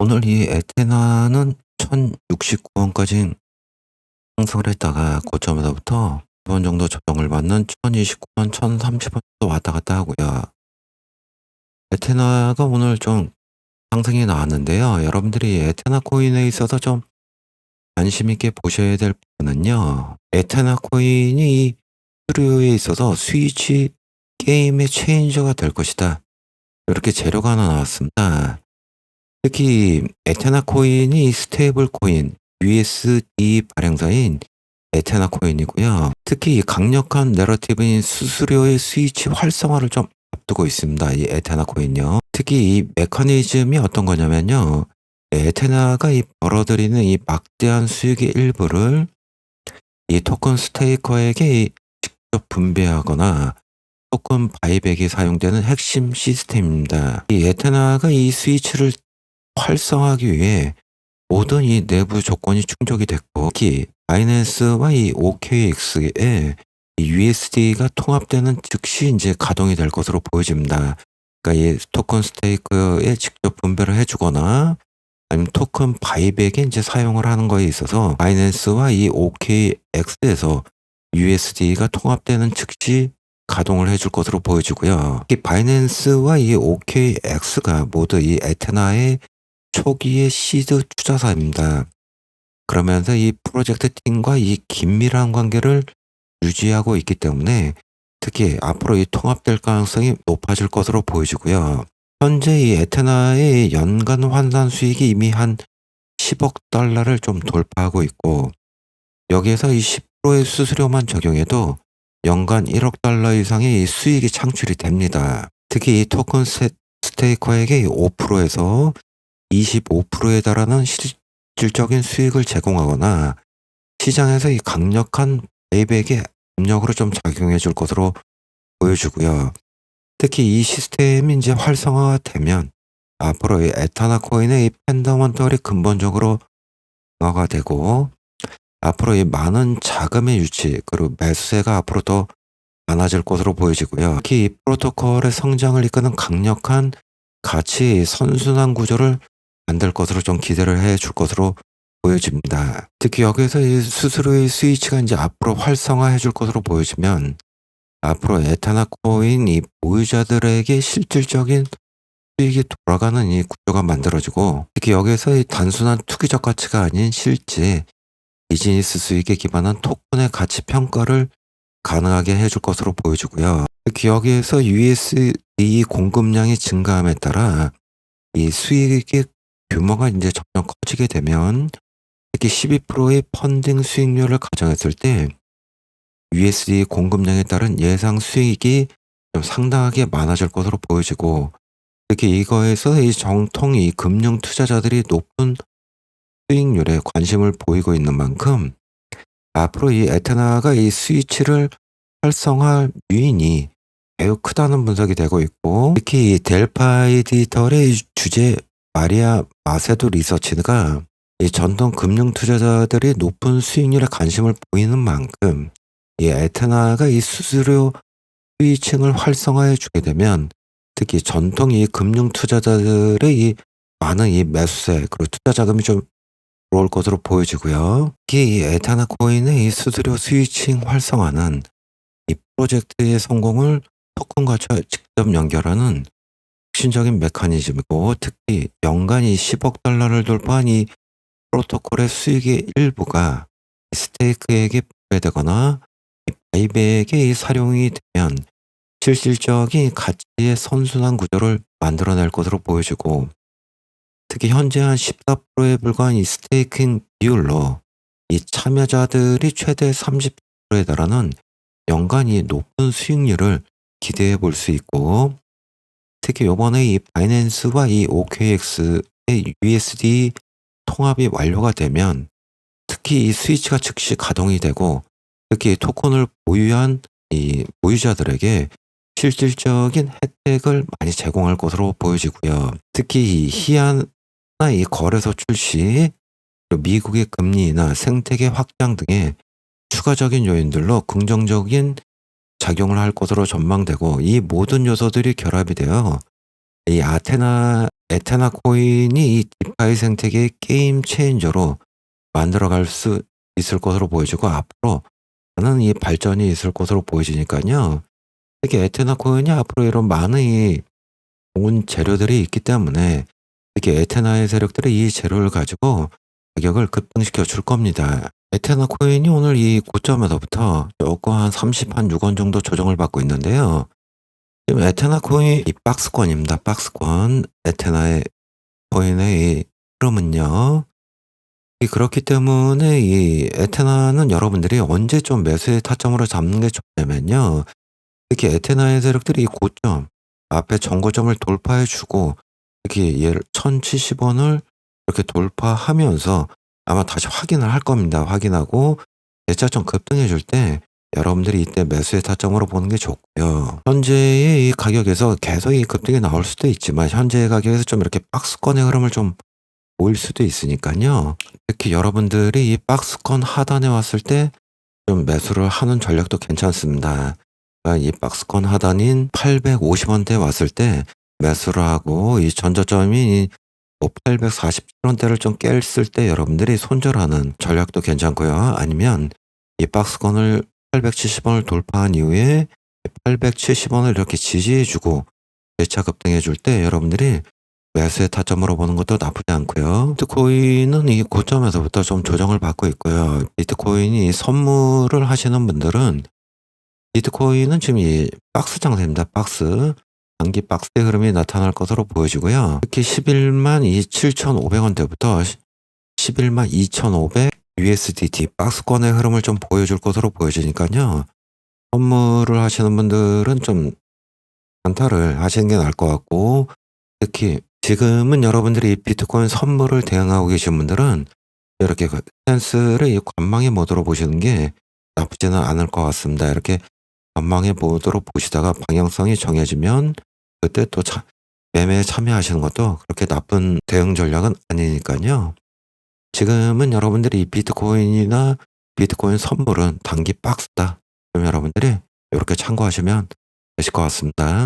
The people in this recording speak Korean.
오늘 이 에테나는 1,069원까지 상승을 했다가 고점에서부터 2번 정도 조정을 받는 1,029원, 1,030원 도 왔다 갔다 하고요. 에테나가 오늘 좀 상승이 나왔는데요. 여러분들이 에테나 코인에 있어서 좀 관심 있게 보셔야 될 부분은요. 에테나 코인이 이 수요에 있어서 스위치 게임의 체인저가 될 것이다. 이렇게 재료가 하나 나왔습니다. 특히 에테나 코인이 스테이블 코인 USD 발행사인 에테나 코인이고요. 특히 이 강력한 내러티브인 수수료의 스위치 활성화를 좀 앞두고 있습니다. 이 에테나 코인요. 특히 이 메커니즘이 어떤 거냐면요. 에테나가 이 벌어들이는 이 막대한 수익의 일부를 이 토큰 스테이커에게 직접 분배하거나 토큰 바이백이 사용되는 핵심 시스템입니다. 이 에테나가 이 스위치를 활성화하기 위해 모든 이 내부 조건이 충족이 됐고, 특히 바이낸스와 이 OKX에 이 USD가 통합되는 즉시 이제 가동이 될 것으로 보여집니다. 그러니까 이 토큰 스테이크에 직접 분배를 해주거나 아니면 토큰 바이백에 이제 사용을 하는 거에 있어서 바이낸스와 이 OKX에서 USD가 통합되는 즉시 가동을 해줄 것으로 보여지고요. 이 바이낸스와 이 OKX가 모두 이 에테나의 초기의 시드 투자사입니다. 그러면서 이 프로젝트 팀과 이 긴밀한 관계를 유지하고 있기 때문에 특히 앞으로 이 통합될 가능성이 높아질 것으로 보여지고요. 현재 이 에테나의 연간 환산 수익이 이미 한 10억 달러를 좀 돌파하고 있고, 여기에서 이 10%의 수수료만 적용해도 연간 1억 달러 이상의 이 수익이 창출이 됩니다. 특히 이 토큰 스테이커에게 5%에서 25%에 달하는 실질적인 수익을 제공하거나 시장에서 이 강력한 베이백의 압력으로 좀 작용해 줄 것으로 보여주고요. 특히 이 시스템이 이제 활성화되면 앞으로 이 에타나 코인의 이 펀더먼털이 근본적으로 강화가 되고, 앞으로 이 많은 자금의 유치 그리고 매수세가 앞으로 더 많아질 것으로 보여지고요. 특히 이 프로토콜의 성장을 이끄는 강력한 가치 선순환 구조를 만들 것으로 좀 기대를 해 줄 것으로 보여집니다. 특히 여기서 이 수수료의 스위치가 이제 앞으로 활성화해 줄 것으로 보여지면 앞으로 에타나 코인 이 보유자들에게 실질적인 수익이 돌아가는 이 구조가 만들어지고, 특히 여기서 이 단순한 투기적 가치가 아닌 실제 비즈니스 수익에 기반한 토큰의 가치 평가를 가능하게 해줄 것으로 보여지고요. 특히 여기에서 USD 공급량이 증가함에 따라 이 수익의 규모가 이제 점점 커지게 되면 특히 12%의 펀딩 수익률을 가정했을 때 USD 공급량에 따른 예상 수익이 좀 상당하게 많아질 것으로 보여지고, 특히 이거에서 이 정통 이 금융 투자자들이 높은 수익률에 관심을 보이고 있는 만큼 앞으로 이 에테나가 이 스위치를 활성화할 요인이 매우 크다는 분석이 되고 있고, 특히 이 델파 디지털의 주재 마리아 마세도 리서치가 이 전통 금융 투자자들이 높은 수익률에 관심을 보이는 만큼 이 에테나가 이 수수료 스위칭을 활성화해 주게 되면 특히 전통 이 금융 투자자들의 이 많은 이 매수세 그리고 투자 자금이 좀 들어올 것으로 보여지고요. 특히 이 에테나 코인의 이 수수료 스위칭 활성화는 이 프로젝트의 성공을 토큰과 직접 연결하는 혁신적인 메커니즘이고, 특히 연간 이 10억 달러를 돌파한 이 프로토콜의 수익의 일부가 스테이크에게 분배되거나 이 바이백에 사용이 되면 실질적인 가치의 선순환 구조를 만들어낼 것으로 보여지고, 특히 현재 한 14%에 불과한 이 스테이킹 비율로 이 참여자들이 최대 30%에 달하는 연간 이 높은 수익률을 기대해 볼 수 있고, 특히 요번에 이 바이낸스와 이 OKX의 USD 통합이 완료가 되면 특히 이 스위치가 즉시 가동이 되고, 특히 토큰을 보유한 이 보유자들에게 실질적인 혜택을 많이 제공할 것으로 보여지고요. 특히 이 희한나 이 거래소 출시, 그리고 미국의 금리나 생태계 확장 등의 추가적인 요인들로 긍정적인 작용을 할 것으로 전망되고, 이 모든 요소들이 결합이 되어 이 에테나 코인이 이 디파이 생태계의 게임 체인저로 만들어갈 수 있을 것으로 보여지고 앞으로 많은 이 발전이 있을 것으로 보여지니까요. 특히 에테나 코인이 앞으로 이런 많은 이 좋은 재료들이 있기 때문에 특히 에테나의 세력들이 이 재료를 가지고 가격을 급등시켜 줄 겁니다. 에테나 코인이 오늘 이 고점에서부터 조금 한 36원 정도 조정을 받고 있는데요. 지금 에테나 코인 이 박스권입니다. 박스권. 에테나의 코인의 이 흐름은요. 그렇기 때문에 이 에테나는 여러분들이 언제 좀 매수의 타점으로 잡는 게 좋냐면요. 특히 에테나의 세력들이 이 고점 앞에 정고점을 돌파해 주고 특히 얘를 1,070원을 이렇게 돌파하면서 아마 다시 확인을 할 겁니다. 확인하고 재차점 급등해 줄 때 여러분들이 이때 매수의 타점으로 보는 게 좋고요. 현재의 이 가격에서 계속 이 급등이 나올 수도 있지만 현재의 가격에서 좀 이렇게 박스권의 흐름을 좀 보일 수도 있으니까요. 특히 여러분들이 이 박스권 하단에 왔을 때 좀 매수를 하는 전략도 괜찮습니다. 그러니까 이 박스권 하단인 850원대에 왔을 때 매수를 하고 이 전저점이 뭐 847원대를 좀 깼을 때 여러분들이 손절하는 전략도 괜찮고요. 아니면 이 박스권을 870원을 돌파한 이후에 870원을 이렇게 지지해 주고 재차 급등해 줄 때 여러분들이 매수의 타점으로 보는 것도 나쁘지 않고요. 비트코인은 이 고점에서부터 좀 조정을 받고 있고요. 비트코인이 선물을 하시는 분들은 비트코인은 지금 이 박스 장세입니다. 박스. 단기 박스의 흐름이 나타날 것으로 보여지고요. 특히 11만 7,500원대부터 11만 2,500 USDT 박스권의 흐름을 좀 보여줄 것으로 보여지니까요. 선물을 하시는 분들은 좀 단타를 하시는 게 나을 것 같고 특히 지금은 여러분들이 이 비트코인 선물을 대응하고 계신 분들은 이렇게 그 스탠스를 이 관망의 모드로 보시는 게 나쁘지는 않을 것 같습니다. 이렇게 관망의 모드로 보시다가 방향성이 정해지면 그때 또 매매에 참여하시는 것도 그렇게 나쁜 대응 전략은 아니니까요. 지금은 여러분들이 이 비트코인이나 비트코인 선물은 단기 박스다. 그럼 여러분들이 이렇게 참고하시면 되실 것 같습니다.